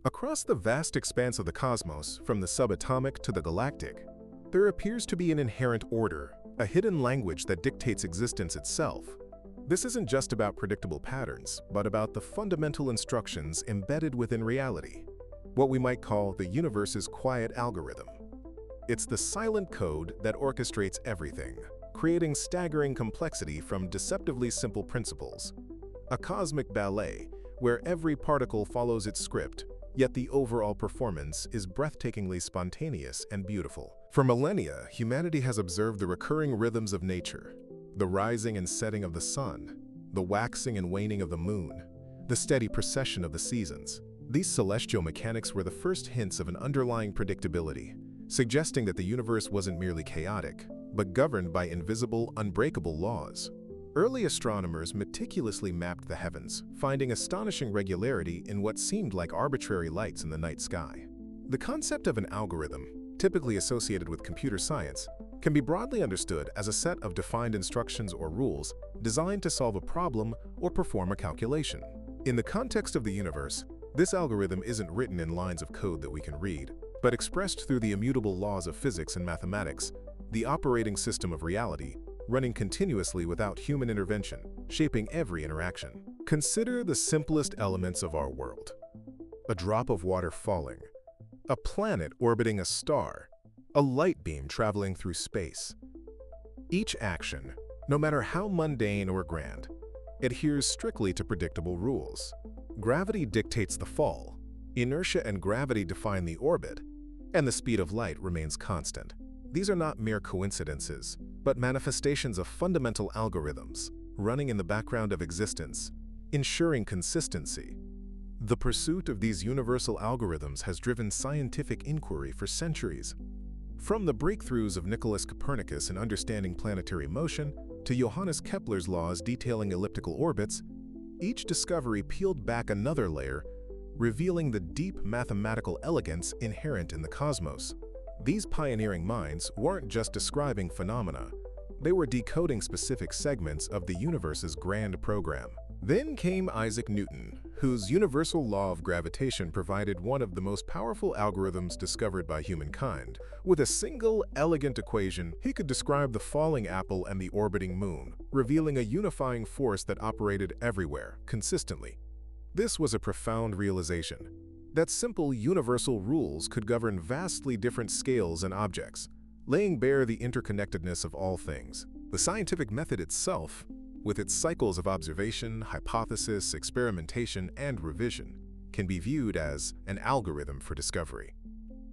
Across the vast expanse of the cosmos, from the subatomic to the galactic, there appears to be an inherent order, a hidden language that dictates existence itself. This isn't just about predictable patterns, but about the fundamental instructions embedded within reality, what we might call the universe's quiet algorithm. It's the silent code that orchestrates everything, creating staggering complexity from deceptively simple principles. A cosmic ballet where every particle follows its script, yet the overall performance is breathtakingly spontaneous and beautiful. For millennia, humanity has observed the recurring rhythms of nature, the rising and setting of the sun, the waxing and waning of the moon, the steady procession of the seasons. These celestial mechanics were the first hints of an underlying predictability, suggesting that the universe wasn't merely chaotic, but governed by invisible, unbreakable laws. Early astronomers meticulously mapped the heavens, finding astonishing regularity in what seemed like arbitrary lights in the night sky. The concept of an algorithm, typically associated with computer science, can be broadly understood as a set of defined instructions or rules designed to solve a problem or perform a calculation. In the context of the universe, this algorithm isn't written in lines of code that we can read, but expressed through the immutable laws of physics and mathematics, the operating system of reality, running continuously without human intervention, shaping every interaction. Consider the simplest elements of our world. A drop of water falling, a planet orbiting a star, a light beam traveling through space. Each action, no matter how mundane or grand, adheres strictly to predictable rules. Gravity dictates the fall, inertia and gravity define the orbit, and the speed of light remains constant. These are not mere coincidences, but manifestations of fundamental algorithms running in the background of existence, ensuring consistency. The pursuit of these universal algorithms has driven scientific inquiry for centuries. From the breakthroughs of Nicholas Copernicus in understanding planetary motion to Johannes Kepler's laws detailing elliptical orbits, each discovery peeled back another layer, revealing the deep mathematical elegance inherent in the cosmos. These pioneering minds weren't just describing phenomena, they were decoding specific segments of the universe's grand program. Then came Isaac Newton, whose universal law of gravitation provided one of the most powerful algorithms discovered by humankind. With a single, elegant equation, he could describe the falling apple and the orbiting moon, revealing a unifying force that operated everywhere, consistently. This was a profound realization, that simple, universal rules could govern vastly different scales and objects, laying bare the interconnectedness of all things. The scientific method itself, with its cycles of observation, hypothesis, experimentation, and revision, can be viewed as an algorithm for discovery.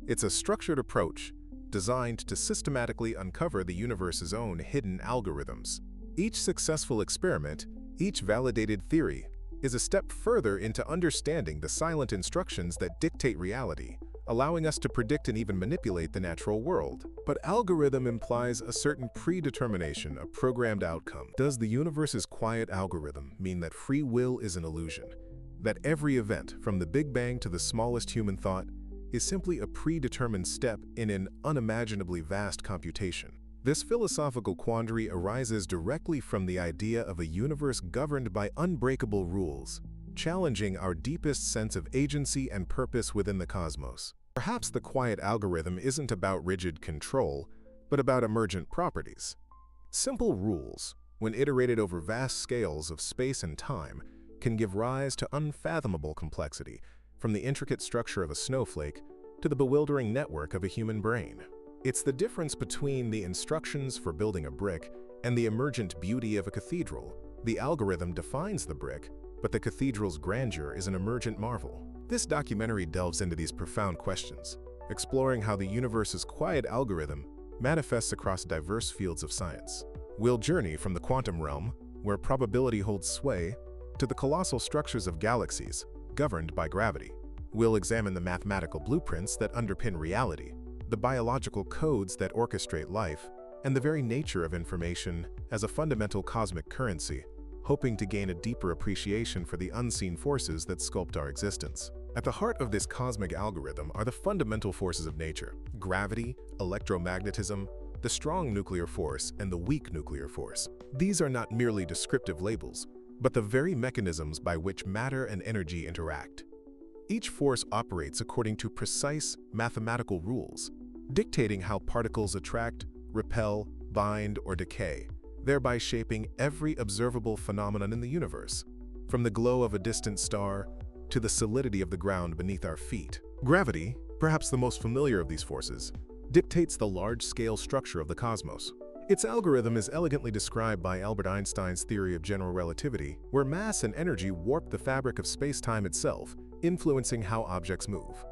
It's a structured approach designed to systematically uncover the universe's own hidden algorithms. Each successful experiment, each validated theory, is a step further into understanding the silent instructions that dictate reality, allowing us to predict and even manipulate the natural world. But algorithm implies a certain predetermination, a programmed outcome. Does the universe's quiet algorithm mean that free will is an illusion? That every event, from the Big Bang to the smallest human thought, is simply a predetermined step in an unimaginably vast computation? This philosophical quandary arises directly from the idea of a universe governed by unbreakable rules, challenging our deepest sense of agency and purpose within the cosmos. Perhaps the quiet algorithm isn't about rigid control, but about emergent properties. Simple rules, when iterated over vast scales of space and time, can give rise to unfathomable complexity, from the intricate structure of a snowflake to the bewildering network of a human brain. It's the difference between the instructions for building a brick and the emergent beauty of a cathedral. The algorithm defines the brick, but the cathedral's grandeur is an emergent marvel. This documentary delves into these profound questions, exploring how the universe's quiet algorithm manifests across diverse fields of science. We'll journey from the quantum realm, where probability holds sway, to the colossal structures of galaxies, governed by gravity. We'll examine the mathematical blueprints that underpin reality, the biological codes that orchestrate life, and the very nature of information as a fundamental cosmic currency, hoping to gain a deeper appreciation for the unseen forces that sculpt our existence. At the heart of this cosmic algorithm are the fundamental forces of nature: gravity, electromagnetism, the strong nuclear force, and the weak nuclear force. These are not merely descriptive labels, but the very mechanisms by which matter and energy interact. Each force operates according to precise mathematical rules, dictating how particles attract, repel, bind, or decay, thereby shaping every observable phenomenon in the universe, from the glow of a distant star to the solidity of the ground beneath our feet. Gravity, perhaps the most familiar of these forces, dictates the large-scale structure of the cosmos. Its algorithm is elegantly described by Albert Einstein's theory of general relativity, where mass and energy warp the fabric of space-time itself, influencing how objects move.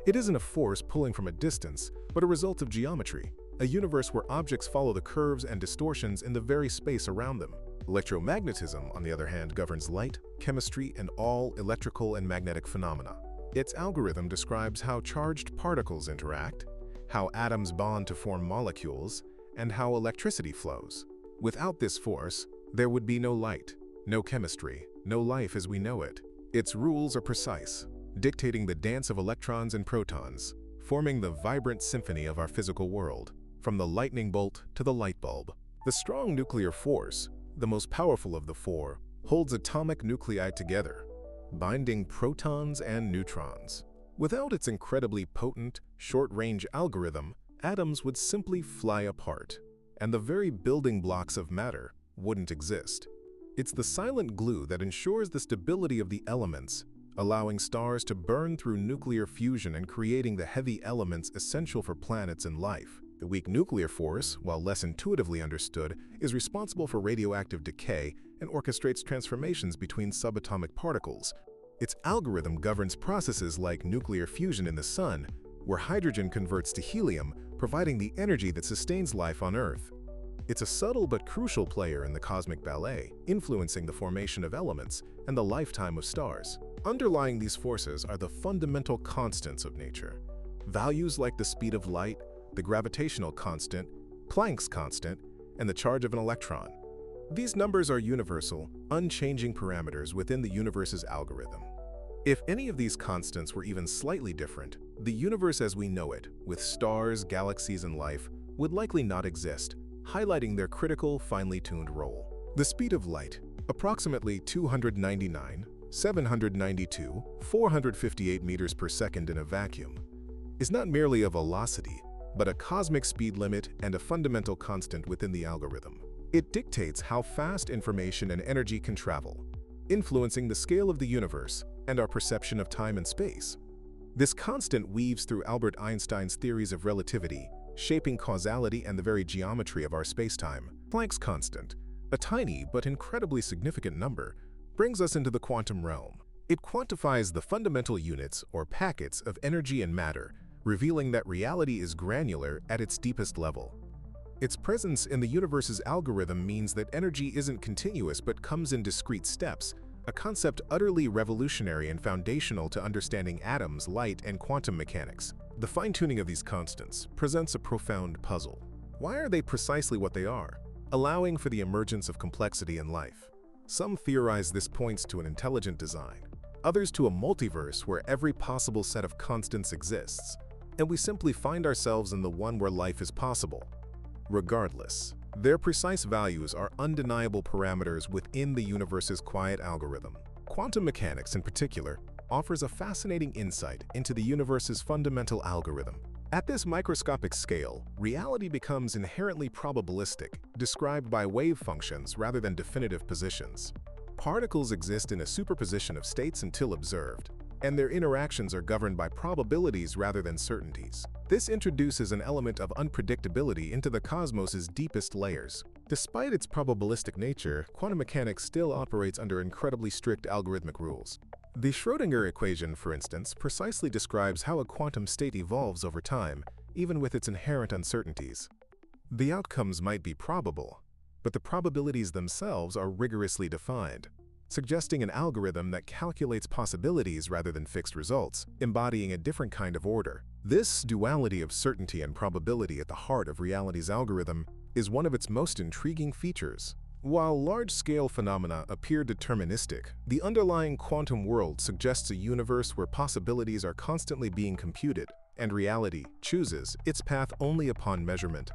It isn't a force pulling from a distance, but a result of geometry, a universe where objects follow the curves and distortions in the very space around them. Electromagnetism, on the other hand, governs light, chemistry, and all electrical and magnetic phenomena. Its algorithm describes how charged particles interact, how atoms bond to form molecules, and how electricity flows. Without this force, there would be no light, no chemistry, no life as we know it. Its rules are precise, dictating the dance of electrons and protons, forming the vibrant symphony of our physical world, from the lightning bolt to the light bulb. The strong nuclear force, the most powerful of the four, holds atomic nuclei together, binding protons and neutrons. Without its incredibly potent, short-range algorithm, atoms would simply fly apart, and the very building blocks of matter wouldn't exist. It's the silent glue that ensures the stability of the elements, allowing stars to burn through nuclear fusion and creating the heavy elements essential for planets and life. The weak nuclear force, while less intuitively understood, is responsible for radioactive decay and orchestrates transformations between subatomic particles. Its algorithm governs processes like nuclear fusion in the Sun, where hydrogen converts to helium, providing the energy that sustains life on Earth. It's a subtle but crucial player in the cosmic ballet, influencing the formation of elements and the lifetime of stars. Underlying these forces are the fundamental constants of nature. Values like the speed of light, the gravitational constant, Planck's constant, and the charge of an electron. These numbers are universal, unchanging parameters within the universe's algorithm. If any of these constants were even slightly different, the universe as we know it, with stars, galaxies, and life, would likely not exist, highlighting their critical, finely tuned role. The speed of light, approximately 299, 792, 458 meters per second in a vacuum, is not merely a velocity, but a cosmic speed limit and a fundamental constant within the algorithm. It dictates how fast information and energy can travel, influencing the scale of the universe and our perception of time and space. This constant weaves through Albert Einstein's theories of relativity, shaping causality and the very geometry of our spacetime. Planck's constant, a tiny but incredibly significant number, brings us into the quantum realm. It quantifies the fundamental units or packets of energy and matter, revealing that reality is granular at its deepest level. Its presence in the universe's algorithm means that energy isn't continuous but comes in discrete steps, a concept utterly revolutionary and foundational to understanding atoms, light, and quantum mechanics. The fine-tuning of these constants presents a profound puzzle. Why are they precisely what they are, allowing for the emergence of complexity in life? Some theorize this points to an intelligent design, others to a multiverse where every possible set of constants exists, and we simply find ourselves in the one where life is possible. Regardless, their precise values are undeniable parameters within the universe's quiet algorithm. Quantum mechanics, in particular, offers a fascinating insight into the universe's fundamental algorithm. At this microscopic scale, reality becomes inherently probabilistic, described by wave functions rather than definitive positions. Particles exist in a superposition of states until observed, and their interactions are governed by probabilities rather than certainties. This introduces an element of unpredictability into the cosmos's deepest layers. Despite its probabilistic nature, quantum mechanics still operates under incredibly strict algorithmic rules. The Schrödinger equation, for instance, precisely describes how a quantum state evolves over time, even with its inherent uncertainties. The outcomes might be probable, but the probabilities themselves are rigorously defined, suggesting an algorithm that calculates possibilities rather than fixed results, embodying a different kind of order. This duality of certainty and probability at the heart of reality's algorithm is one of its most intriguing features. While large-scale phenomena appear deterministic, the underlying quantum world suggests a universe where possibilities are constantly being computed, and reality chooses its path only upon measurement.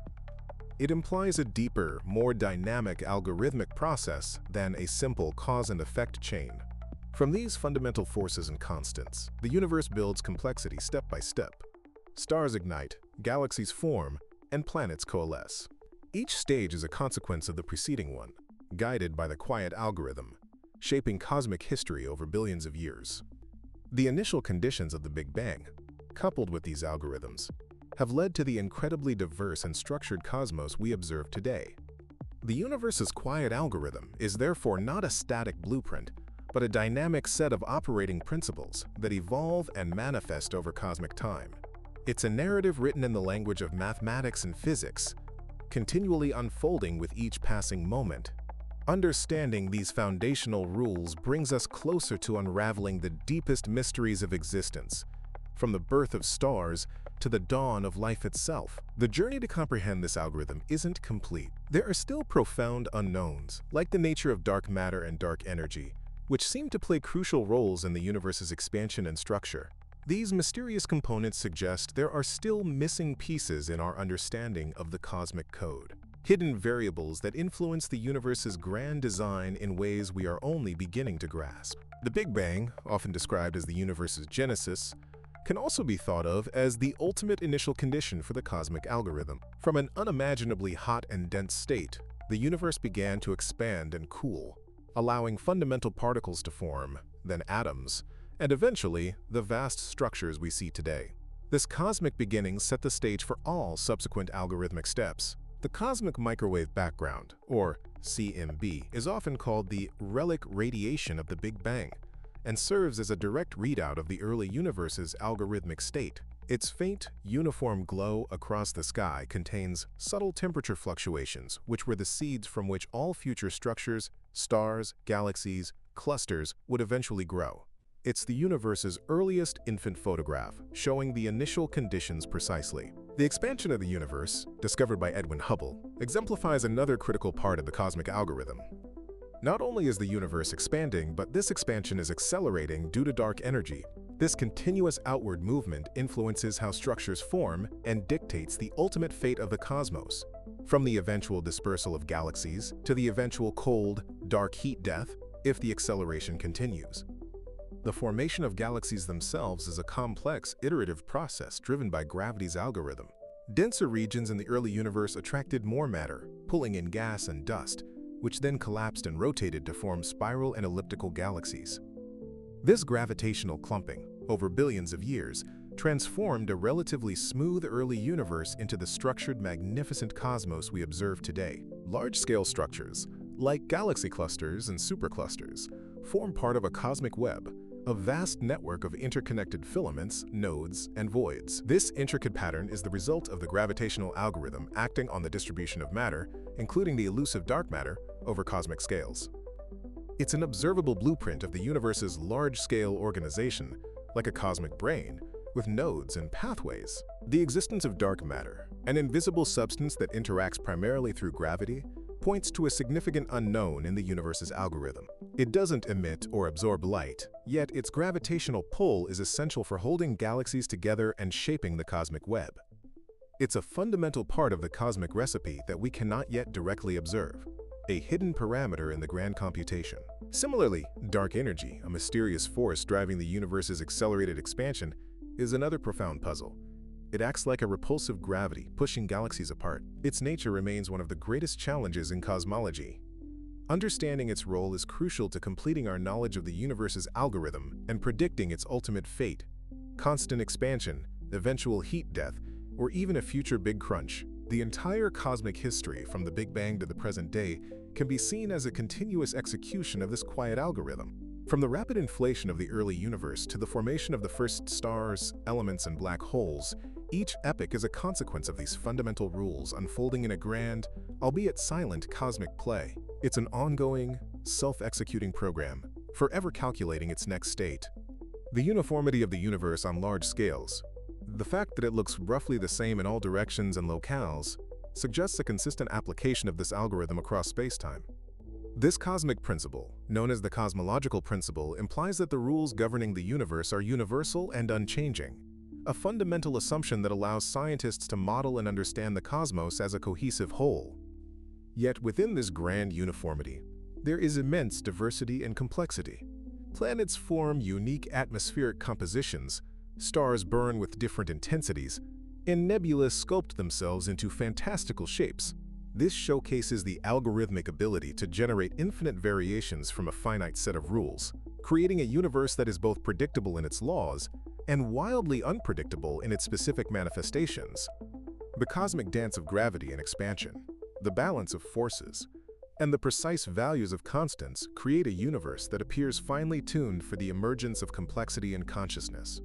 It implies a deeper, more dynamic algorithmic process than a simple cause and effect chain. From these fundamental forces and constants, the universe builds complexity step by step. Stars ignite, galaxies form, and planets coalesce. Each stage is a consequence of the preceding one, guided by the quiet algorithm, shaping cosmic history over billions of years. The initial conditions of the Big Bang, coupled with these algorithms, have led to the incredibly diverse and structured cosmos we observe today. The universe's quiet algorithm is therefore not a static blueprint, but a dynamic set of operating principles that evolve and manifest over cosmic time. It's a narrative written in the language of mathematics and physics, continually unfolding with each passing moment. Understanding these foundational rules brings us closer to unraveling the deepest mysteries of existence, from the birth of stars to the dawn of life itself. The journey to comprehend this algorithm isn't complete. There are still profound unknowns, like the nature of dark matter and dark energy, which seem to play crucial roles in the universe's expansion and structure. These mysterious components suggest there are still missing pieces in our understanding of the cosmic code, hidden variables that influence the universe's grand design in ways we are only beginning to grasp. The Big Bang, often described as the universe's genesis, can also be thought of as the ultimate initial condition for the cosmic algorithm. From an unimaginably hot and dense state, the universe began to expand and cool, allowing fundamental particles to form, then atoms, and eventually the vast structures we see today. This cosmic beginning set the stage for all subsequent algorithmic steps. The cosmic microwave background, or CMB, is often called the relic radiation of the Big Bang, and serves as a direct readout of the early universe's algorithmic state. Its faint, uniform glow across the sky contains subtle temperature fluctuations, which were the seeds from which all future structures, stars, galaxies, clusters would eventually grow. It's the universe's earliest infant photograph, showing the initial conditions precisely. The expansion of the universe, discovered by Edwin Hubble, exemplifies another critical part of the cosmic algorithm. Not only is the universe expanding, but this expansion is accelerating due to dark energy. This continuous outward movement influences how structures form and dictates the ultimate fate of the cosmos. From the eventual dispersal of galaxies to the eventual cold, dark heat death, if the acceleration continues. The formation of galaxies themselves is a complex, iterative process driven by gravity's algorithm. Denser regions in the early universe attracted more matter, pulling in gas and dust, which then collapsed and rotated to form spiral and elliptical galaxies. This gravitational clumping, over billions of years, transformed a relatively smooth early universe into the structured, magnificent cosmos we observe today. Large-scale structures, like galaxy clusters and superclusters, form part of a cosmic web, a vast network of interconnected filaments, nodes, and voids. This intricate pattern is the result of the gravitational algorithm acting on the distribution of matter, including the elusive dark matter, over cosmic scales. It's an observable blueprint of the universe's large-scale organization, like a cosmic brain, with nodes and pathways. The existence of dark matter, an invisible substance that interacts primarily through gravity, points to a significant unknown in the universe's algorithm. It doesn't emit or absorb light, yet its gravitational pull is essential for holding galaxies together and shaping the cosmic web. It's a fundamental part of the cosmic recipe that we cannot yet directly observe, a hidden parameter in the grand computation. Similarly, dark energy, a mysterious force driving the universe's accelerated expansion, is another profound puzzle. It acts like a repulsive gravity, pushing galaxies apart. Its nature remains one of the greatest challenges in cosmology. Understanding its role is crucial to completing our knowledge of the universe's algorithm and predicting its ultimate fate. Constant expansion, eventual heat death, or even a future big crunch. The entire cosmic history, from the Big Bang to the present day, can be seen as a continuous execution of this quiet algorithm. From the rapid inflation of the early universe to the formation of the first stars, elements, and black holes, each epoch is a consequence of these fundamental rules unfolding in a grand, albeit silent, cosmic play. It's an ongoing, self-executing program, forever calculating its next state. The uniformity of the universe on large scales, the fact that it looks roughly the same in all directions and locales, suggests a consistent application of this algorithm across space-time. This cosmic principle, known as the cosmological principle, implies that the rules governing the universe are universal and unchanging, a fundamental assumption that allows scientists to model and understand the cosmos as a cohesive whole. Yet within this grand uniformity, there is immense diversity and complexity. Planets form unique atmospheric compositions, stars burn with different intensities, and nebulas sculpt themselves into fantastical shapes. This showcases the algorithmic ability to generate infinite variations from a finite set of rules, creating a universe that is both predictable in its laws and wildly unpredictable in its specific manifestations. The cosmic dance of gravity and expansion, the balance of forces, and the precise values of constants create a universe that appears finely tuned for the emergence of complexity and consciousness.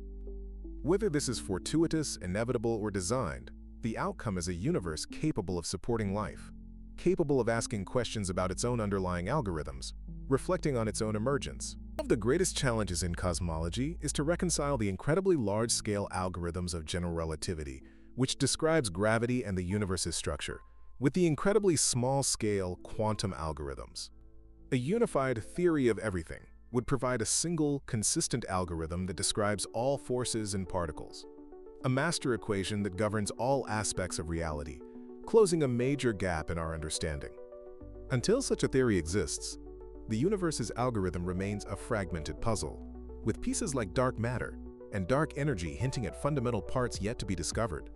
Whether this is fortuitous, inevitable, or designed, the outcome is a universe capable of supporting life, capable of asking questions about its own underlying algorithms, reflecting on its own emergence. One of the greatest challenges in cosmology is to reconcile the incredibly large-scale algorithms of general relativity, which describes gravity and the universe's structure, with the incredibly small-scale quantum algorithms. A unified theory of everything would provide a single, consistent algorithm that describes all forces and particles, a master equation that governs all aspects of reality, closing a major gap in our understanding. Until such a theory exists, the universe's algorithm remains a fragmented puzzle, with pieces like dark matter and dark energy hinting at fundamental parts yet to be discovered.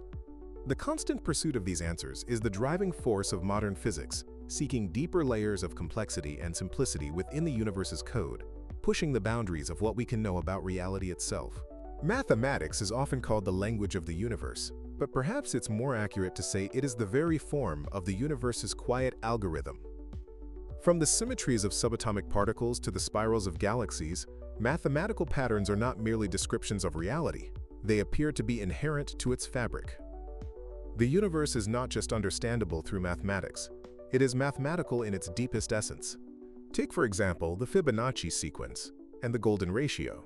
The constant pursuit of these answers is the driving force of modern physics, seeking deeper layers of complexity and simplicity within the universe's code, pushing the boundaries of what we can know about reality itself. Mathematics is often called the language of the universe, but perhaps it's more accurate to say it is the very form of the universe's quiet algorithm. From the symmetries of subatomic particles to the spirals of galaxies, mathematical patterns are not merely descriptions of reality. They appear to be inherent to its fabric. The universe is not just understandable through mathematics. It is mathematical in its deepest essence. Take, for example, the Fibonacci sequence and the golden ratio.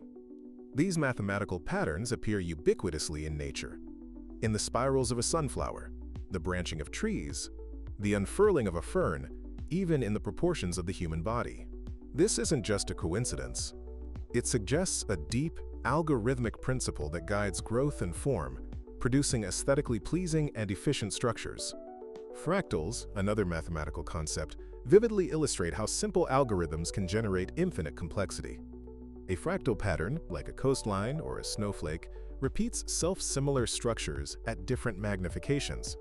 These mathematical patterns appear ubiquitously in nature. In the spirals of a sunflower, the branching of trees, the unfurling of a fern, even in the proportions of the human body. This isn't just a coincidence. It suggests a deep, algorithmic principle that guides growth and form, producing aesthetically pleasing and efficient structures. Fractals, another mathematical concept, vividly illustrate how simple algorithms can generate infinite complexity. A fractal pattern, like a coastline or a snowflake, repeats self-similar structures at different magnifications.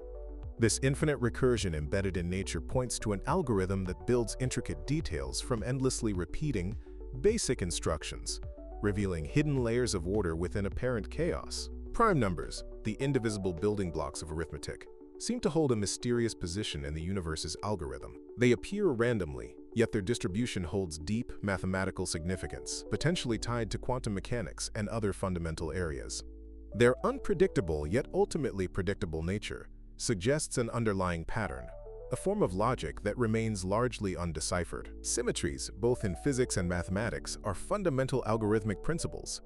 This infinite recursion embedded in nature points to an algorithm that builds intricate details from endlessly repeating basic instructions, revealing hidden layers of order within apparent chaos. Prime numbers, the indivisible building blocks of arithmetic, seem to hold a mysterious position in the universe's algorithm. They appear randomly, yet their distribution holds deep mathematical significance, potentially tied to quantum mechanics and other fundamental areas. Their unpredictable yet ultimately predictable nature suggests an underlying pattern, a form of logic that remains largely undeciphered. Symmetries, both in physics and mathematics, are fundamental algorithmic principles.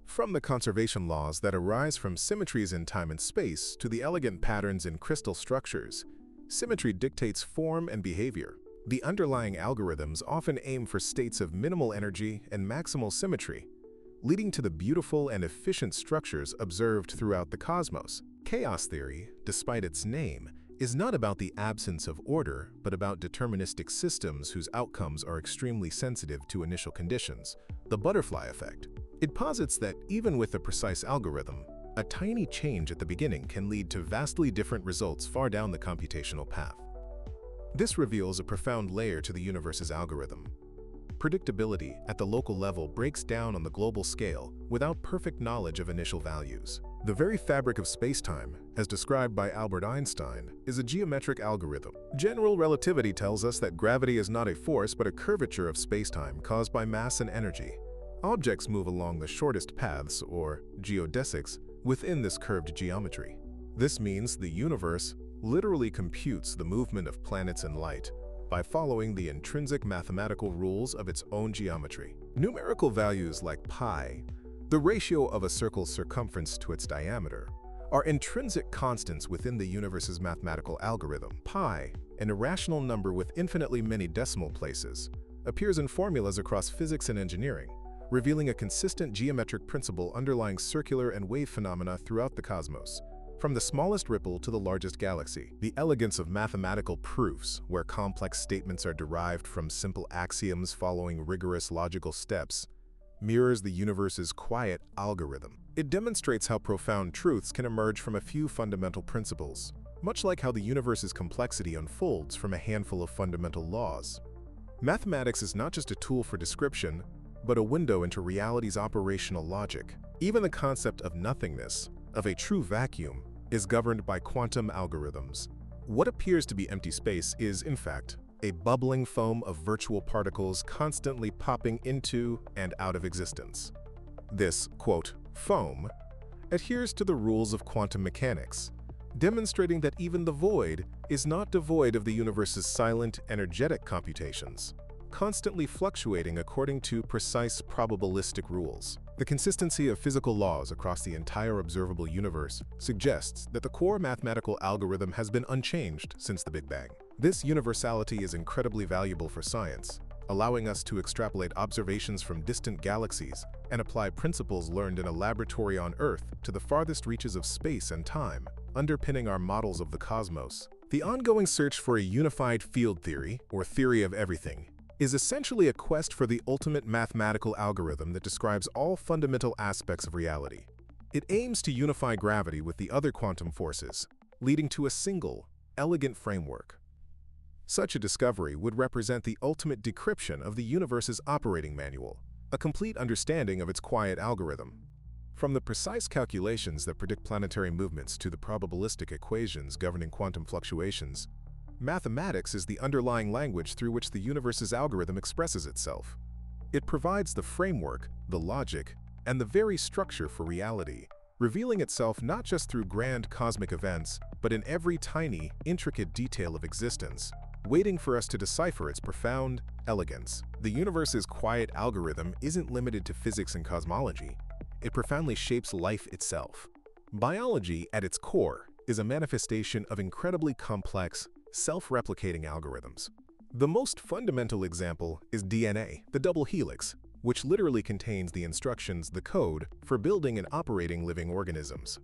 From the conservation laws that arise from symmetries in time and space to the elegant patterns in crystal structures, symmetry dictates form and behavior. The underlying algorithms often aim for states of minimal energy and maximal symmetry, leading to the beautiful and efficient structures observed throughout the cosmos. Chaos theory, despite its name, is not about the absence of order, but about deterministic systems whose outcomes are extremely sensitive to initial conditions, the butterfly effect. It posits that even with a precise algorithm, a tiny change at the beginning can lead to vastly different results far down the computational path. This reveals a profound layer to the universe's algorithm. Predictability at the local level breaks down on the global scale without perfect knowledge of initial values. The very fabric of spacetime, as described by Albert Einstein, is a geometric algorithm. General relativity tells us that gravity is not a force but a curvature of spacetime caused by mass and energy. Objects move along the shortest paths, or geodesics, within this curved geometry. This means the universe literally computes the movement of planets and light by following the intrinsic mathematical rules of its own geometry. Numerical values like pi, the ratio of a circle's circumference to its diameter, are intrinsic constants within the universe's mathematical algorithm. Pi, an irrational number with infinitely many decimal places, appears in formulas across physics and engineering, revealing a consistent geometric principle underlying circular and wave phenomena throughout the cosmos. From the smallest ripple to the largest galaxy, the elegance of mathematical proofs, where complex statements are derived from simple axioms following rigorous logical steps, mirrors the universe's quiet algorithm. It demonstrates how profound truths can emerge from a few fundamental principles, much like how the universe's complexity unfolds from a handful of fundamental laws. Mathematics is not just a tool for description, but a window into reality's operational logic. Even the concept of nothingness, of a true vacuum, is governed by quantum algorithms. What appears to be empty space is, in fact, a bubbling foam of virtual particles constantly popping into and out of existence. This, quote, foam, adheres to the rules of quantum mechanics, demonstrating that even the void is not devoid of the universe's silent, energetic computations, constantly fluctuating according to precise probabilistic rules. The consistency of physical laws across the entire observable universe suggests that the core mathematical algorithm has been unchanged since the Big Bang. This universality is incredibly valuable for science, allowing us to extrapolate observations from distant galaxies and apply principles learned in a laboratory on Earth to the farthest reaches of space and time, underpinning our models of the cosmos. The ongoing search for a unified field theory, or theory of everything, is essentially a quest for the ultimate mathematical algorithm that describes all fundamental aspects of reality. It aims to unify gravity with the other quantum forces, leading to a single, elegant framework. Such a discovery would represent the ultimate decryption of the universe's operating manual, a complete understanding of its quiet algorithm. From the precise calculations that predict planetary movements to the probabilistic equations governing quantum fluctuations, mathematics is the underlying language through which the universe's algorithm expresses itself. It provides the framework, the logic, and the very structure for reality, revealing itself not just through grand cosmic events, but in every tiny, intricate detail of existence, waiting for us to decipher its profound elegance. The universe's quiet algorithm isn't limited to physics and cosmology. It profoundly shapes life itself. Biology, at its core, is a manifestation of incredibly complex, self-replicating algorithms. The most fundamental example is DNA, the double helix, which literally contains the instructions, the code, for building and operating living organisms.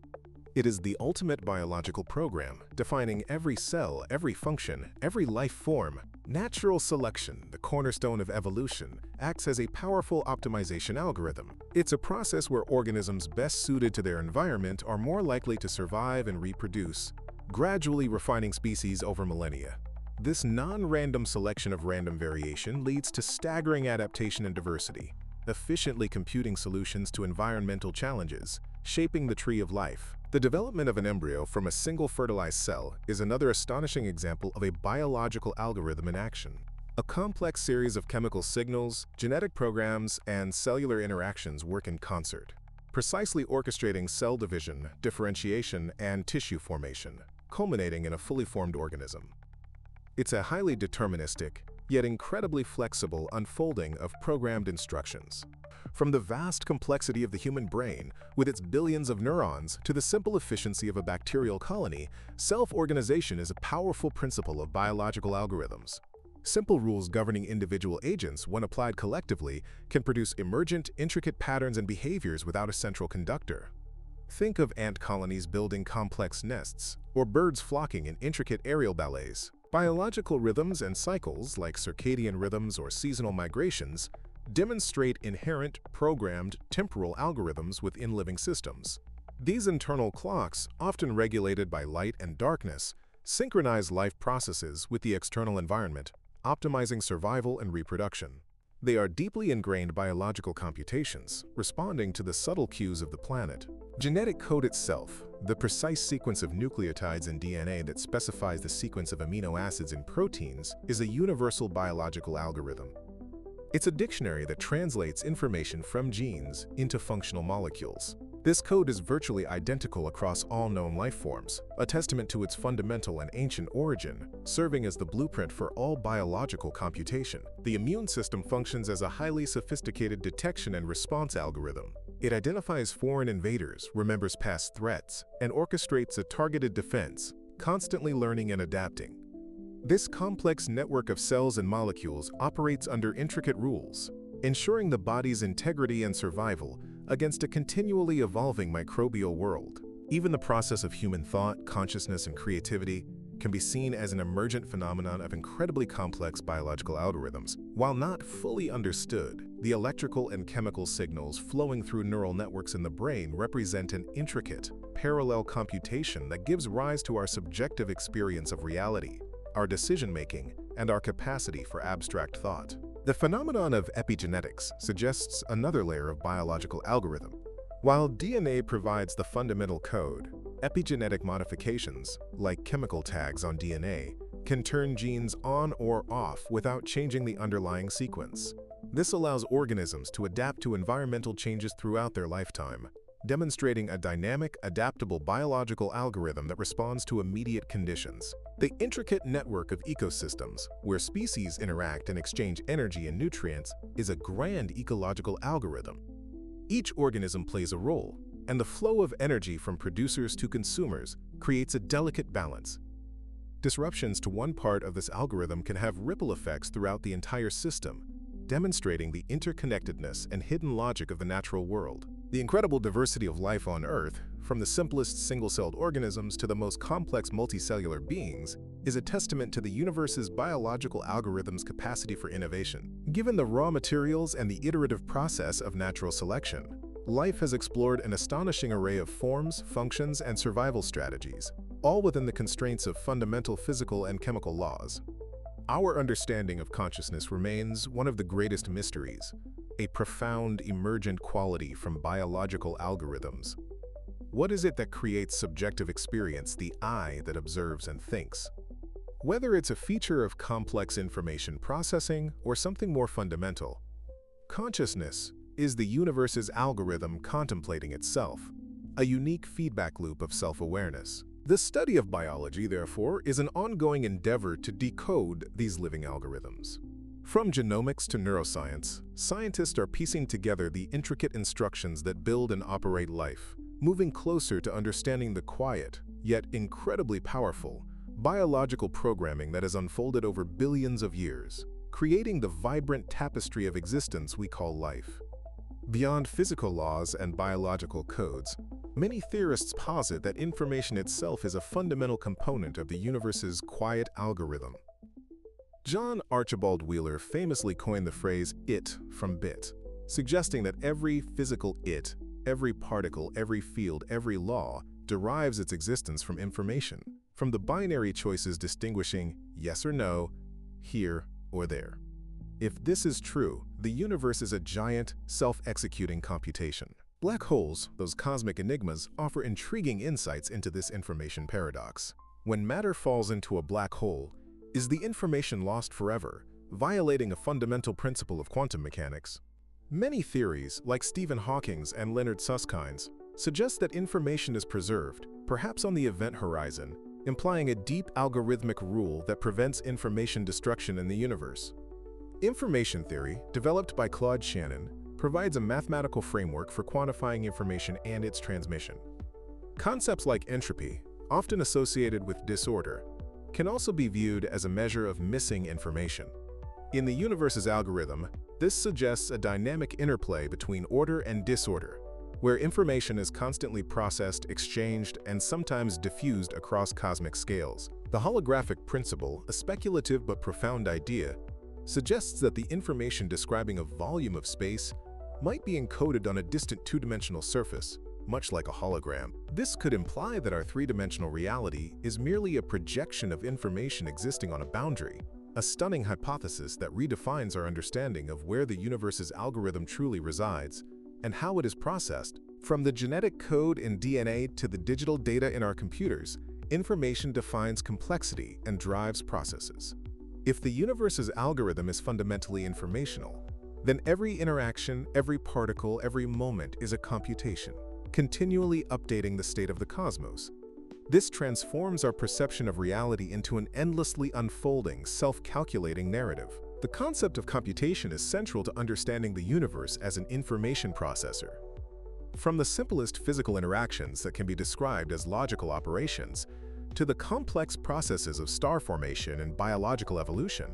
It is the ultimate biological program, defining every cell, every function, every life form. Natural selection, the cornerstone of evolution, acts as a powerful optimization algorithm. It's a process where organisms best suited to their environment are more likely to survive and reproduce, gradually refining species over millennia. This non-random selection of random variation leads to staggering adaptation and diversity, efficiently computing solutions to environmental challenges, shaping the tree of life. The development of an embryo from a single fertilized cell is another astonishing example of a biological algorithm in action. A complex series of chemical signals, genetic programs, and cellular interactions work in concert, precisely orchestrating cell division, differentiation, and tissue formation, culminating in a fully formed organism. It's a highly deterministic, yet incredibly flexible unfolding of programmed instructions. From the vast complexity of the human brain, with its billions of neurons, to the simple efficiency of a bacterial colony, self-organization is a powerful principle of biological algorithms. Simple rules governing individual agents, when applied collectively, can produce emergent, intricate patterns and behaviors without a central conductor. Think of ant colonies building complex nests, or birds flocking in intricate aerial ballets. Biological rhythms and cycles, like circadian rhythms or seasonal migrations, demonstrate inherent, programmed, temporal algorithms within living systems. These internal clocks, often regulated by light and darkness, synchronize life processes with the external environment, optimizing survival and reproduction. They are deeply ingrained biological computations, responding to the subtle cues of the planet. Genetic code itself, the precise sequence of nucleotides in DNA that specifies the sequence of amino acids in proteins, is a universal biological algorithm. It's a dictionary that translates information from genes into functional molecules. This code is virtually identical across all known life forms, a testament to its fundamental and ancient origin, serving as the blueprint for all biological computation. The immune system functions as a highly sophisticated detection and response algorithm. It identifies foreign invaders, remembers past threats, and orchestrates a targeted defense, constantly learning and adapting. This complex network of cells and molecules operates under intricate rules, ensuring the body's integrity and survival against a continually evolving microbial world. Even the process of human thought, consciousness, and creativity can be seen as an emergent phenomenon of incredibly complex biological algorithms. While not fully understood, The electrical and chemical signals flowing through neural networks in the brain represent an intricate, parallel computation that gives rise to our subjective experience of reality, our decision-making, and our capacity for abstract thought. The phenomenon of epigenetics suggests another layer of biological algorithm. While DNA provides the fundamental code, epigenetic modifications, like chemical tags on DNA, can turn genes on or off without changing the underlying sequence. This allows organisms to adapt to environmental changes throughout their lifetime, demonstrating a dynamic, adaptable biological algorithm that responds to immediate conditions. The intricate network of ecosystems, where species interact and exchange energy and nutrients, is a grand ecological algorithm. Each organism plays a role, and the flow of energy from producers to consumers creates a delicate balance. Disruptions to one part of this algorithm can have ripple effects throughout the entire system, demonstrating the interconnectedness and hidden logic of the natural world. The incredible diversity of life on Earth, from the simplest single-celled organisms to the most complex multicellular beings, is a testament to the universe's biological algorithm's capacity for innovation. Given the raw materials and the iterative process of natural selection, life has explored an astonishing array of forms, functions, and survival strategies, all within the constraints of fundamental physical and chemical laws. Our understanding of consciousness remains one of the greatest mysteries, a profound emergent quality from biological algorithms. What is it that creates subjective experience, the I that observes and thinks? Whether it's a feature of complex information processing or something more fundamental, consciousness is the universe's algorithm contemplating itself, a unique feedback loop of self-awareness. The study of biology, therefore, is an ongoing endeavor to decode these living algorithms. From genomics to neuroscience, scientists are piecing together the intricate instructions that build and operate life, moving closer to understanding the quiet, yet incredibly powerful, biological programming that has unfolded over billions of years, creating the vibrant tapestry of existence we call life. Beyond physical laws and biological codes, many theorists posit that information itself is a fundamental component of the universe's quiet algorithm. John Archibald Wheeler famously coined the phrase "it from bit," suggesting that every physical it, every particle, every field, every law derives its existence from information, from the binary choices distinguishing yes or no, here or there. If this is true, the universe is a giant, self-executing computation. Black holes, those cosmic enigmas, offer intriguing insights into this information paradox. When matter falls into a black hole, is the information lost forever, violating a fundamental principle of quantum mechanics? Many theories, like Stephen Hawking's and Leonard Suskind's, suggest that information is preserved, perhaps on the event horizon, implying a deep algorithmic rule that prevents information destruction in the universe. Information theory, developed by Claude Shannon, provides a mathematical framework for quantifying information and its transmission. Concepts like entropy, often associated with disorder, can also be viewed as a measure of missing information. In the universe's algorithm, this suggests a dynamic interplay between order and disorder, where information is constantly processed, exchanged, and sometimes diffused across cosmic scales. The holographic principle, a speculative but profound idea, suggests that the information describing a volume of space might be encoded on a distant two-dimensional surface, much like a hologram. This could imply that our three-dimensional reality is merely a projection of information existing on a boundary, a stunning hypothesis that redefines our understanding of where the universe's algorithm truly resides and how it is processed. From the genetic code in DNA to the digital data in our computers, information defines complexity and drives processes. If the universe's algorithm is fundamentally informational, then every interaction, every particle, every moment is a computation, continually updating the state of the cosmos. This transforms our perception of reality into an endlessly unfolding, self-calculating narrative. The concept of computation is central to understanding the universe as an information processor. From the simplest physical interactions that can be described as logical operations, to the complex processes of star formation and biological evolution,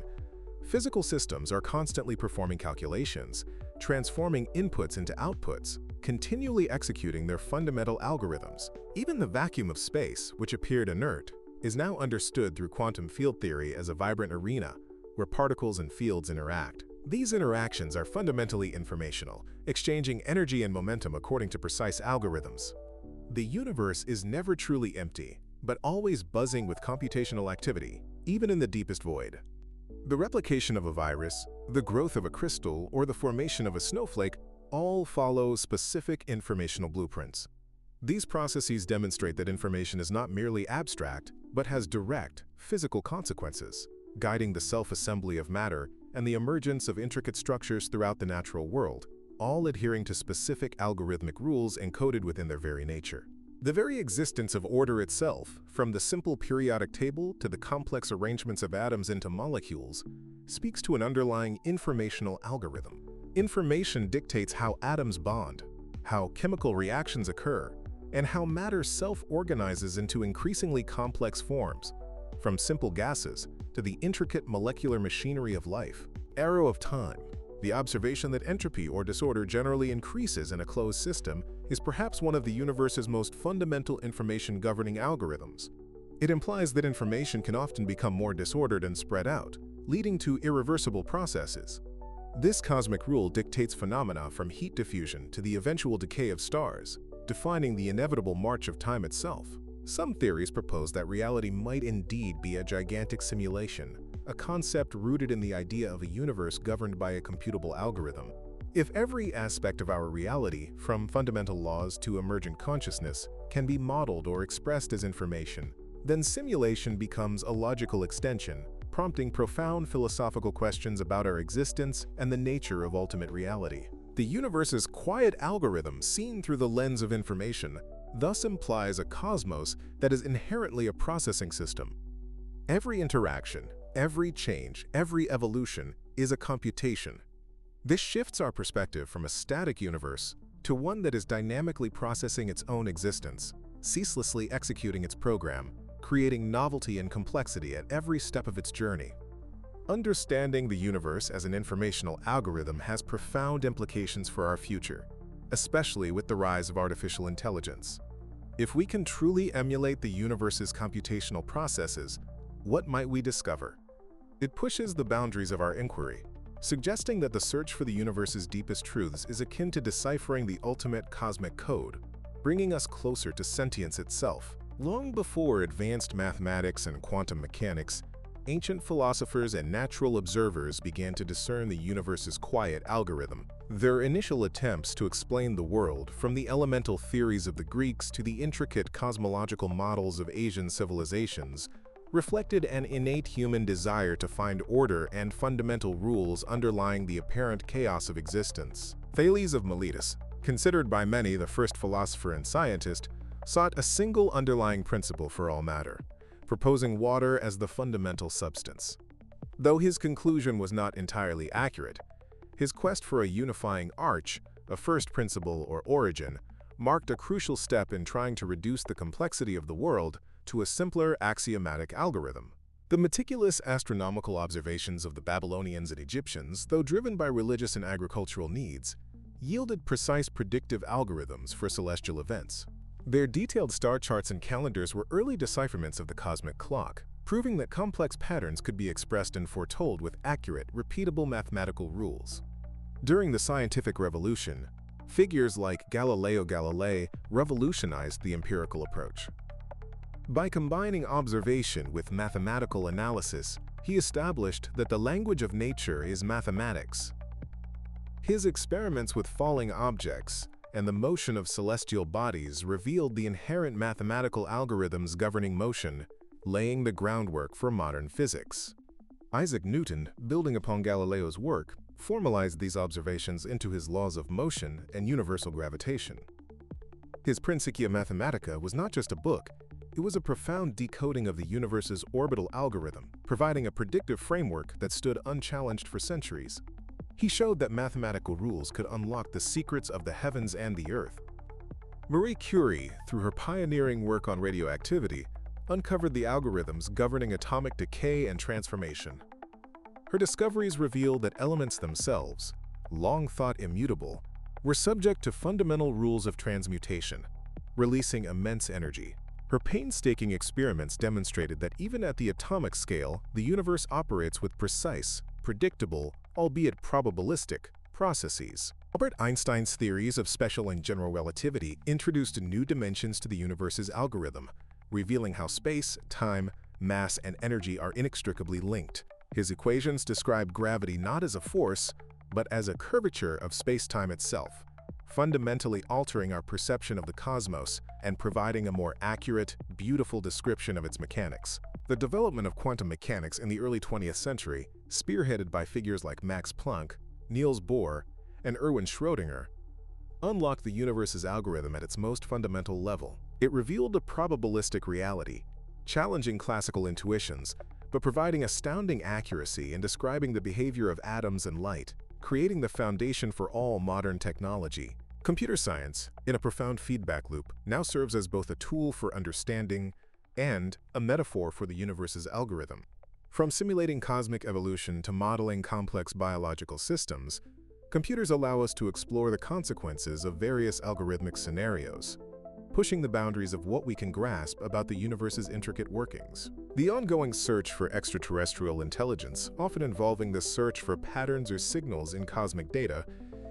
physical systems are constantly performing calculations, transforming inputs into outputs, continually executing their fundamental algorithms. Even the vacuum of space, which appeared inert, is now understood through quantum field theory as a vibrant arena where particles and fields interact. These interactions are fundamentally informational, exchanging energy and momentum according to precise algorithms. The universe is never truly empty, but always buzzing with computational activity, even in the deepest void. The replication of a virus, the growth of a crystal, or the formation of a snowflake all follow specific informational blueprints. These processes demonstrate that information is not merely abstract, but has direct, physical consequences, guiding the self-assembly of matter and the emergence of intricate structures throughout the natural world, all adhering to specific algorithmic rules encoded within their very nature. The very existence of order itself, from the simple periodic table to the complex arrangements of atoms into molecules, speaks to an underlying informational algorithm. Information dictates how atoms bond, how chemical reactions occur, and how matter self-organizes into increasingly complex forms, from simple gases to the intricate molecular machinery of life. Arrow of time. The observation that entropy or disorder generally increases in a closed system is perhaps one of the universe's most fundamental information governing algorithms. It implies that information can often become more disordered and spread out, leading to irreversible processes. This cosmic rule dictates phenomena from heat diffusion to the eventual decay of stars, defining the inevitable march of time itself. Some theories propose that reality might indeed be a gigantic simulation, a concept rooted in the idea of a universe governed by a computable algorithm. If every aspect of our reality, from fundamental laws to emergent consciousness, can be modeled or expressed as information, then simulation becomes a logical extension, prompting profound philosophical questions about our existence and the nature of ultimate reality. The universe's quiet algorithm, seen through the lens of information, thus implies a cosmos that is inherently a processing system. Every interaction, every change, every evolution is a computation. This shifts our perspective from a static universe to one that is dynamically processing its own existence, ceaselessly executing its program, creating novelty and complexity at every step of its journey. Understanding the universe as an informational algorithm has profound implications for our future, especially with the rise of artificial intelligence. If we can truly emulate the universe's computational processes, what might we discover? It pushes the boundaries of our inquiry, suggesting that the search for the universe's deepest truths is akin to deciphering the ultimate cosmic code, bringing us closer to sentience itself. Long before advanced mathematics and quantum mechanics, ancient philosophers and natural observers began to discern the universe's quiet algorithm. Their initial attempts to explain the world, from the elemental theories of the Greeks to the intricate cosmological models of Asian civilizations, reflected an innate human desire to find order and fundamental rules underlying the apparent chaos of existence. Thales of Miletus, considered by many the first philosopher and scientist, sought a single underlying principle for all matter, proposing water as the fundamental substance. Though his conclusion was not entirely accurate, his quest for a unifying arch, a first principle or origin, marked a crucial step in trying to reduce the complexity of the world to a simpler axiomatic algorithm. The meticulous astronomical observations of the Babylonians and Egyptians, though driven by religious and agricultural needs, yielded precise predictive algorithms for celestial events. Their detailed star charts and calendars were early decipherments of the cosmic clock, proving that complex patterns could be expressed and foretold with accurate, repeatable mathematical rules. During the scientific revolution, figures like Galileo Galilei revolutionized the empirical approach. By combining observation with mathematical analysis, he established that the language of nature is mathematics. His experiments with falling objects and the motion of celestial bodies revealed the inherent mathematical algorithms governing motion, laying the groundwork for modern physics. Isaac Newton, building upon Galileo's work, formalized these observations into his laws of motion and universal gravitation. His Principia Mathematica was not just a book, it was a profound decoding of the universe's orbital algorithm, providing a predictive framework that stood unchallenged for centuries. He showed that mathematical rules could unlock the secrets of the heavens and the earth. Marie Curie, through her pioneering work on radioactivity, uncovered the algorithms governing atomic decay and transformation. Her discoveries revealed that elements themselves, long thought immutable, were subject to fundamental rules of transmutation, releasing immense energy. Her painstaking experiments demonstrated that even at the atomic scale, the universe operates with precise, predictable, albeit probabilistic, processes. Albert Einstein's theories of special and general relativity introduced new dimensions to the universe's algorithm, revealing how space, time, mass, and energy are inextricably linked. His equations describe gravity not as a force, but as a curvature of space-time itself, fundamentally altering our perception of the cosmos and providing a more accurate, beautiful description of its mechanics. The development of quantum mechanics in the early 20th century, spearheaded by figures like Max Planck, Niels Bohr, and Erwin Schrödinger, unlocked the universe's algorithm at its most fundamental level. It revealed a probabilistic reality, challenging classical intuitions, but providing astounding accuracy in describing the behavior of atoms and light, creating the foundation for all modern technology. Computer science, in a profound feedback loop, now serves as both a tool for understanding and a metaphor for the universe's algorithm. From simulating cosmic evolution to modeling complex biological systems, computers allow us to explore the consequences of various algorithmic scenarios, pushing the boundaries of what we can grasp about the universe's intricate workings. The ongoing search for extraterrestrial intelligence, often involving the search for patterns or signals in cosmic data,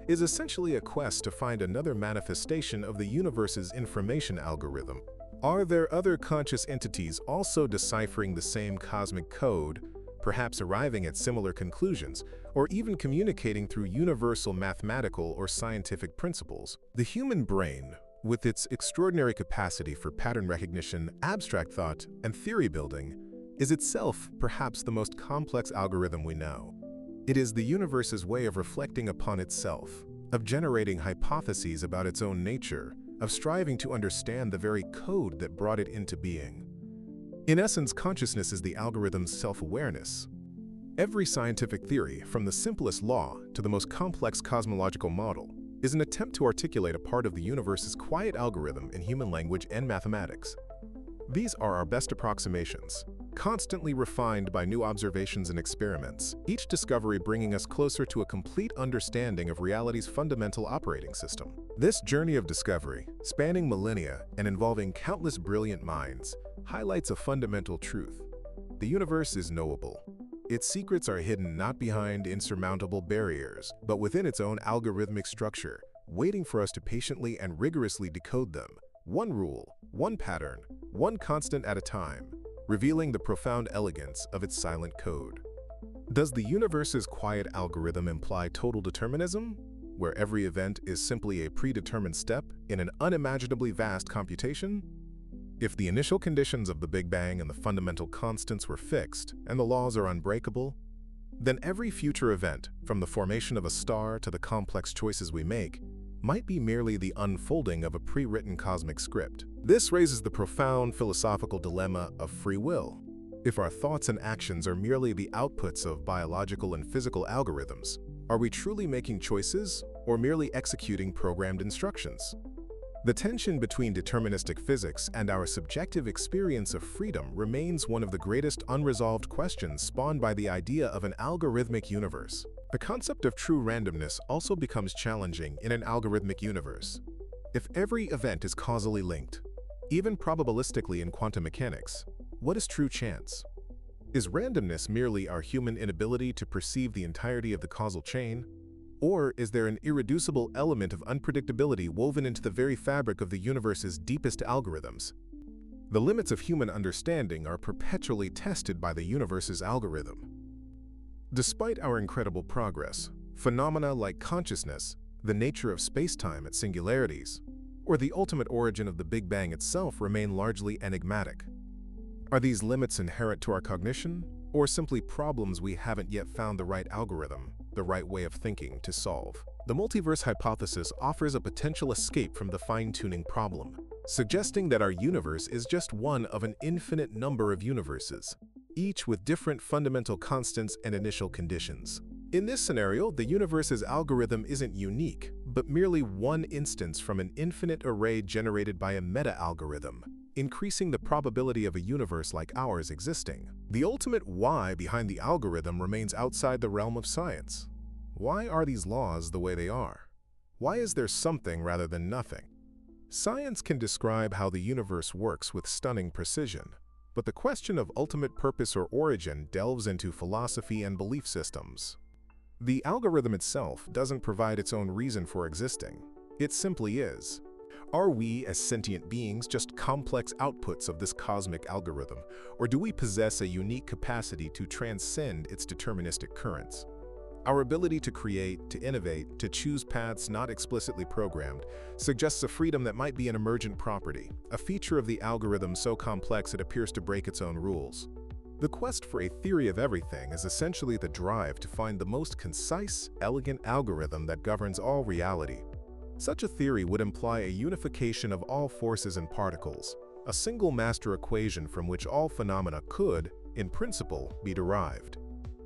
is essentially a quest to find another manifestation of the universe's information algorithm. Are there other conscious entities also deciphering the same cosmic code, perhaps arriving at similar conclusions, or even communicating through universal mathematical or scientific principles? The human brain, with its extraordinary capacity for pattern recognition, abstract thought, and theory building, is itself perhaps the most complex algorithm we know. It is the universe's way of reflecting upon itself, of generating hypotheses about its own nature, of striving to understand the very code that brought it into being. In essence, consciousness is the algorithm's self-awareness. Every scientific theory, from the simplest law to the most complex cosmological model, is an attempt to articulate a part of the universe's quiet algorithm in human language and mathematics. These are our best approximations, constantly refined by new observations and experiments, each discovery bringing us closer to a complete understanding of reality's fundamental operating system. This journey of discovery, spanning millennia and involving countless brilliant minds, highlights a fundamental truth. The universe is knowable. Its secrets are hidden not behind insurmountable barriers, but within its own algorithmic structure, waiting for us to patiently and rigorously decode them, one rule, one pattern, one constant at a time, revealing the profound elegance of its silent code. Does the universe's quiet algorithm imply total determinism, where every event is simply a predetermined step in an unimaginably vast computation? If the initial conditions of the Big Bang and the fundamental constants were fixed and the laws are unbreakable, then every future event, from the formation of a star to the complex choices we make, might be merely the unfolding of a pre-written cosmic script. This raises the profound philosophical dilemma of free will. If our thoughts and actions are merely the outputs of biological and physical algorithms, are we truly making choices or merely executing programmed instructions? The tension between deterministic physics and our subjective experience of freedom remains one of the greatest unresolved questions spawned by the idea of an algorithmic universe. The concept of true randomness also becomes challenging in an algorithmic universe. If every event is causally linked, even probabilistically in quantum mechanics, what is true chance? Is randomness merely our human inability to perceive the entirety of the causal chain? Or is there an irreducible element of unpredictability woven into the very fabric of the universe's deepest algorithms? The limits of human understanding are perpetually tested by the universe's algorithm. Despite our incredible progress, phenomena like consciousness, the nature of space-time at singularities, or the ultimate origin of the Big Bang itself remain largely enigmatic. Are these limits inherent to our cognition, or simply problems we haven't yet found the right algorithm, the right way of thinking to solve? The multiverse hypothesis offers a potential escape from the fine-tuning problem, suggesting that our universe is just one of an infinite number of universes, each with different fundamental constants and initial conditions. In this scenario, the universe's algorithm isn't unique, but merely one instance from an infinite array generated by a meta-algorithm, increasing the probability of a universe like ours existing. The ultimate why behind the algorithm remains outside the realm of science. Why are these laws the way they are? Why is there something rather than nothing? Science can describe how the universe works with stunning precision, but the question of ultimate purpose or origin delves into philosophy and belief systems. The algorithm itself doesn't provide its own reason for existing. It simply is. Are we, as sentient beings, just complex outputs of this cosmic algorithm, or do we possess a unique capacity to transcend its deterministic currents? Our ability to create, to innovate, to choose paths not explicitly programmed suggests a freedom that might be an emergent property, a feature of the algorithm so complex it appears to break its own rules. The quest for a theory of everything is essentially the drive to find the most concise, elegant algorithm that governs all reality. Such a theory would imply a unification of all forces and particles, a single master equation from which all phenomena could, in principle, be derived.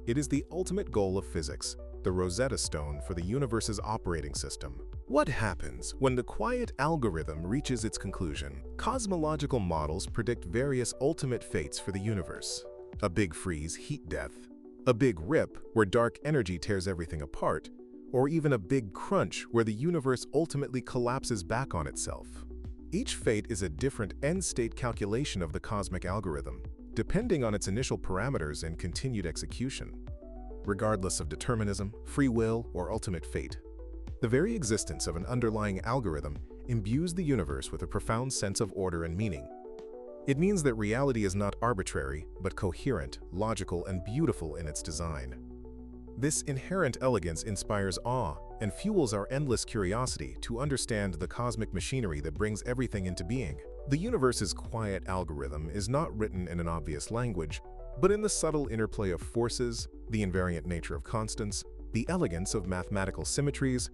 It is the ultimate goal of physics, the Rosetta Stone for the universe's operating system. What happens when the quiet algorithm reaches its conclusion? Cosmological models predict various ultimate fates for the universe. A big freeze, heat death, a big rip where dark energy tears everything apart, or even a big crunch where the universe ultimately collapses back on itself. Each fate is a different end-state calculation of the cosmic algorithm, depending on its initial parameters and continued execution. Regardless of determinism, free will, or ultimate fate, the very existence of an underlying algorithm imbues the universe with a profound sense of order and meaning. It means that reality is not arbitrary, but coherent, logical, and beautiful in its design. This inherent elegance inspires awe and fuels our endless curiosity to understand the cosmic machinery that brings everything into being. The universe's quiet algorithm is not written in an obvious language, but in the subtle interplay of forces, the invariant nature of constants, the elegance of mathematical symmetries,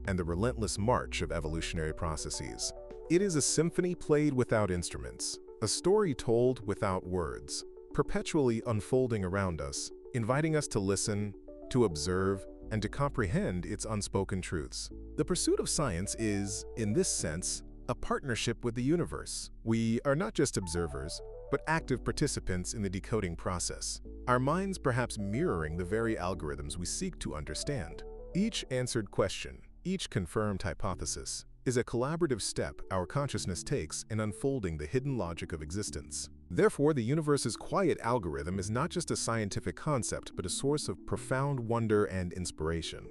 and the relentless march of evolutionary processes. It is a symphony played without instruments, a story told without words, perpetually unfolding around us, inviting us to listen, to observe, and to comprehend its unspoken truths. The pursuit of science is, in this sense, a partnership with the universe. We are not just observers, but active participants in the decoding process, our minds perhaps mirroring the very algorithms we seek to understand. Each answered question, each confirmed hypothesis, is a collaborative step our consciousness takes in unfolding the hidden logic of existence. Therefore, the universe's quiet algorithm is not just a scientific concept, but a source of profound wonder and inspiration.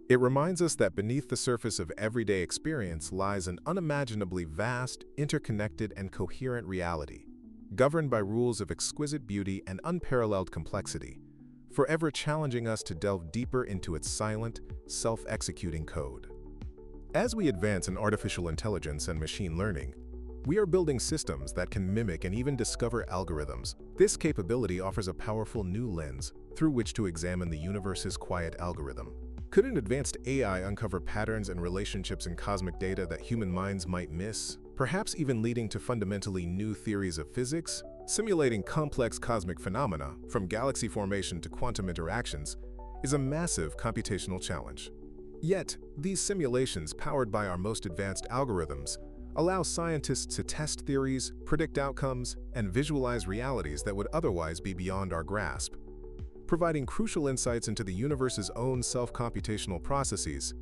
It reminds us that beneath the surface of everyday experience lies an unimaginably vast, interconnected, and coherent reality, governed by rules of exquisite beauty and unparalleled complexity, forever challenging us to delve deeper into its silent, self-executing code. As we advance in artificial intelligence and machine learning, we are building systems that can mimic and even discover algorithms. This capability offers a powerful new lens through which to examine the universe's quiet algorithm. Could an advanced AI uncover patterns and relationships in cosmic data that human minds might miss, perhaps even leading to fundamentally new theories of physics? Simulating complex cosmic phenomena, from galaxy formation to quantum interactions, is a massive computational challenge. Yet, these simulations, powered by our most advanced algorithms, allow scientists to test theories, predict outcomes, and visualize realities that would otherwise be beyond our grasp, providing crucial insights into the universe's own self-computational processes,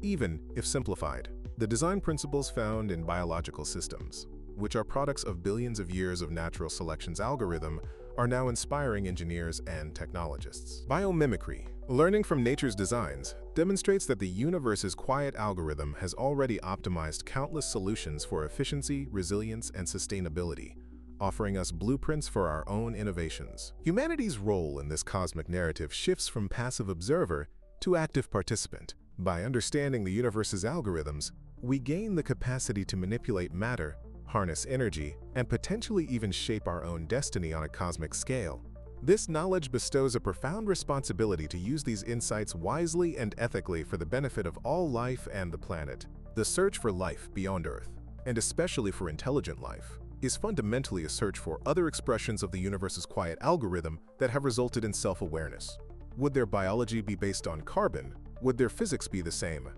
even if simplified. The design principles found in biological systems, which are products of billions of years of natural selection's algorithm, are now inspiring engineers and technologists. Biomimicry, learning from nature's designs, demonstrates that the universe's quiet algorithm has already optimized countless solutions for efficiency, resilience, and sustainability, offering us blueprints for our own innovations. Humanity's role in this cosmic narrative shifts from passive observer to active participant. By understanding the universe's algorithms, we gain the capacity to manipulate matter, harness energy, and potentially even shape our own destiny on a cosmic scale. This knowledge bestows a profound responsibility to use these insights wisely and ethically for the benefit of all life and the planet. The search for life beyond Earth, and especially for intelligent life, is fundamentally a search for other expressions of the universe's quiet algorithm that have resulted in self-awareness. Would their biology be based on carbon? Would their physics be the same?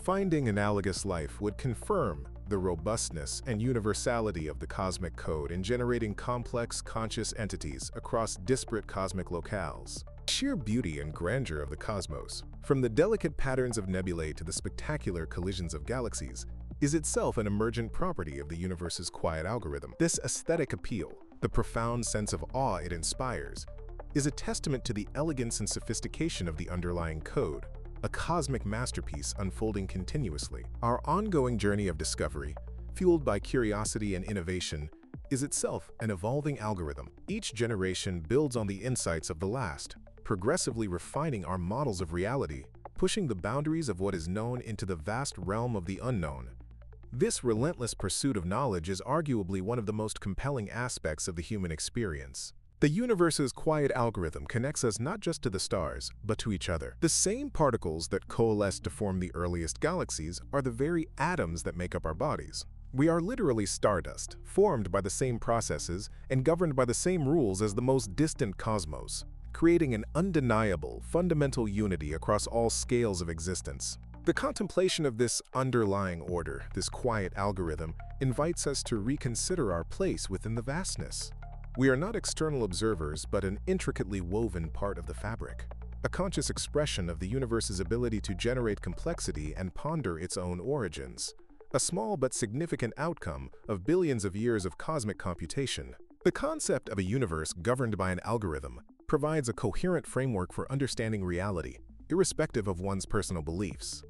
Finding analogous life would confirm the robustness and universality of the cosmic code in generating complex, conscious entities across disparate cosmic locales. The sheer beauty and grandeur of the cosmos, from the delicate patterns of nebulae to the spectacular collisions of galaxies, is itself an emergent property of the universe's quiet algorithm. This aesthetic appeal, The profound sense of awe it inspires is a testament to the elegance and sophistication of the underlying code, a cosmic masterpiece unfolding continuously. Our ongoing journey of discovery, fueled by curiosity and innovation, is itself an evolving algorithm. Each generation builds on the insights of the last, progressively refining our models of reality, pushing the boundaries of what is known into the vast realm of the unknown. This relentless pursuit of knowledge is arguably one of the most compelling aspects of the human experience. The universe's quiet algorithm connects us not just to the stars, but to each other. The same particles that coalesce to form the earliest galaxies are the very atoms that make up our bodies. We are literally stardust, formed by the same processes and governed by the same rules as the most distant cosmos, creating an undeniable, fundamental unity across all scales of existence. The contemplation of this underlying order, this quiet algorithm, invites us to reconsider our place within the vastness. We are not external observers, but an intricately woven part of the fabric, a conscious expression of the universe's ability to generate complexity and ponder its own origins, a small but significant outcome of billions of years of cosmic computation. The concept of a universe governed by an algorithm provides a coherent framework for understanding reality, irrespective of one's personal beliefs.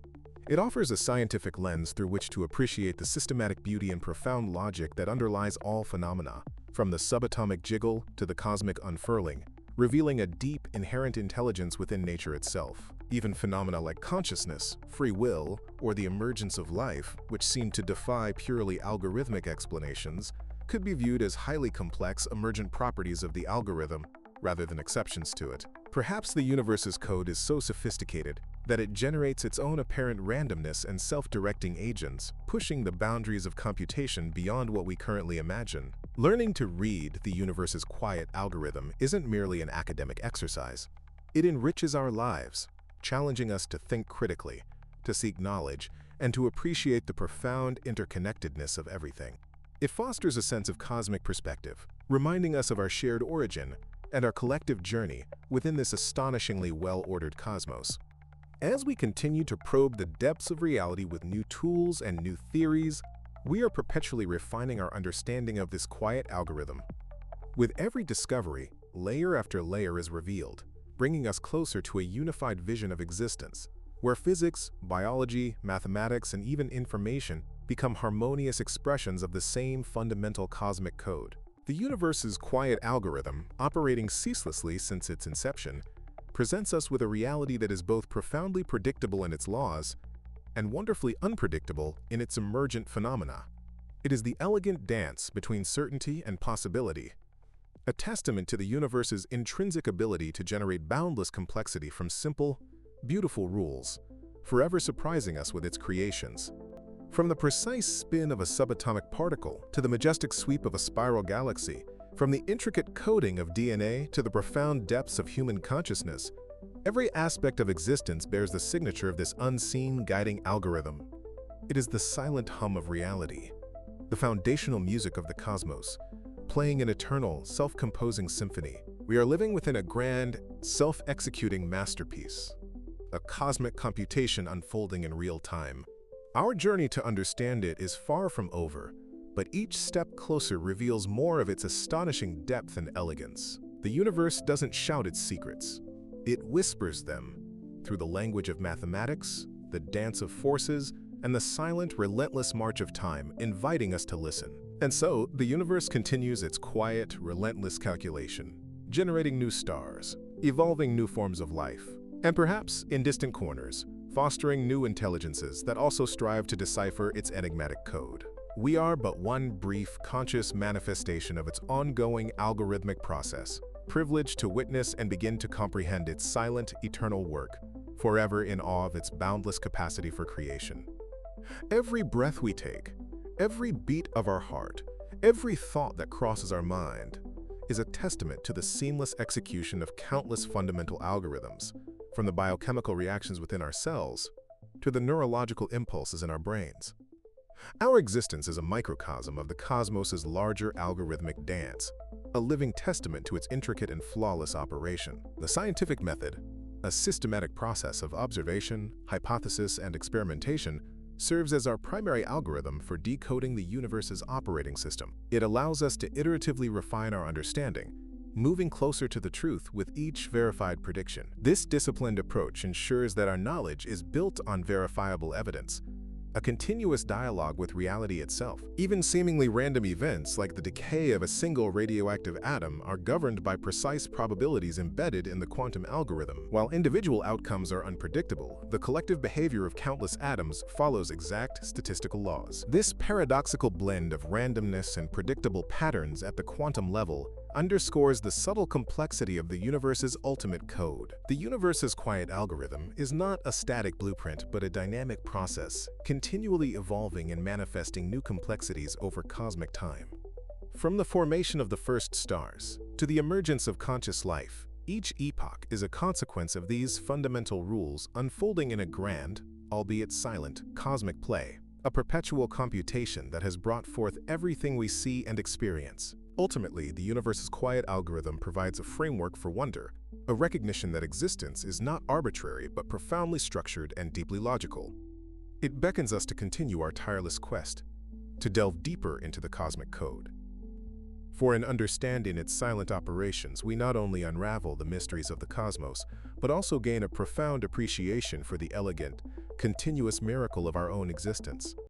It offers a scientific lens through which to appreciate the systematic beauty and profound logic that underlies all phenomena, from the subatomic jiggle to the cosmic unfurling, revealing a deep, inherent intelligence within nature itself. Even phenomena like consciousness, free will, or the emergence of life, which seem to defy purely algorithmic explanations, could be viewed as highly complex, emergent properties of the algorithm rather than exceptions to it. Perhaps the universe's code is so sophisticated that it generates its own apparent randomness and self-directing agents, pushing the boundaries of computation beyond what we currently imagine. Learning to read the universe's quiet algorithm isn't merely an academic exercise. It enriches our lives, challenging us to think critically, to seek knowledge, and to appreciate the profound interconnectedness of everything. It fosters a sense of cosmic perspective, reminding us of our shared origin and our collective journey within this astonishingly well-ordered cosmos. As we continue to probe the depths of reality with new tools and new theories, we are perpetually refining our understanding of this quiet algorithm. With every discovery, layer after layer is revealed, bringing us closer to a unified vision of existence, where physics, biology, mathematics, and even information become harmonious expressions of the same fundamental cosmic code. The universe's quiet algorithm, operating ceaselessly since its inception, presents us with a reality that is both profoundly predictable in its laws and wonderfully unpredictable in its emergent phenomena. It is the elegant dance between certainty and possibility, a testament to the universe's intrinsic ability to generate boundless complexity from simple, beautiful rules, forever surprising us with its creations. From the precise spin of a subatomic particle to the majestic sweep of a spiral galaxy, from the intricate coding of DNA to the profound depths of human consciousness, every aspect of existence bears the signature of this unseen guiding algorithm. It is the silent hum of reality, the foundational music of the cosmos, playing an eternal, self-composing symphony. We are living within a grand, self-executing masterpiece, a cosmic computation unfolding in real time. Our journey to understand it is far from over, but each step closer reveals more of its astonishing depth and elegance. The universe doesn't shout its secrets. It whispers them through the language of mathematics, the dance of forces, and the silent, relentless march of time, inviting us to listen. And so, the universe continues its quiet, relentless calculation, generating new stars, evolving new forms of life, and perhaps, in distant corners, fostering new intelligences that also strive to decipher its enigmatic code. We are but one brief, conscious manifestation of its ongoing algorithmic process, privileged to witness and begin to comprehend its silent, eternal work, forever in awe of its boundless capacity for creation. Every breath we take, every beat of our heart, every thought that crosses our mind, is a testament to the seamless execution of countless fundamental algorithms, from the biochemical reactions within our cells to the neurological impulses in our brains. Our existence is a microcosm of the cosmos's larger algorithmic dance, a living testament to its intricate and flawless operation. The scientific method, a systematic process of observation, hypothesis, and experimentation, serves as our primary algorithm for decoding the universe's operating system. It allows us to iteratively refine our understanding, moving closer to the truth with each verified prediction. This disciplined approach ensures that our knowledge is built on verifiable evidence, a continuous dialogue with reality itself. Even seemingly random events like the decay of a single radioactive atom are governed by precise probabilities embedded in the quantum algorithm. While individual outcomes are unpredictable, the collective behavior of countless atoms follows exact statistical laws. This paradoxical blend of randomness and predictable patterns at the quantum level underscores the subtle complexity of the universe's ultimate code. The universe's quiet algorithm is not a static blueprint, but a dynamic process, continually evolving and manifesting new complexities over cosmic time. From the formation of the first stars to the emergence of conscious life, each epoch is a consequence of these fundamental rules unfolding in a grand, albeit silent, cosmic play, a perpetual computation that has brought forth everything we see and experience. Ultimately, the universe's quiet algorithm provides a framework for wonder, a recognition that existence is not arbitrary but profoundly structured and deeply logical. It beckons us to continue our tireless quest, to delve deeper into the cosmic code. For in understanding its silent operations, we not only unravel the mysteries of the cosmos, but also gain a profound appreciation for the elegant, continuous miracle of our own existence.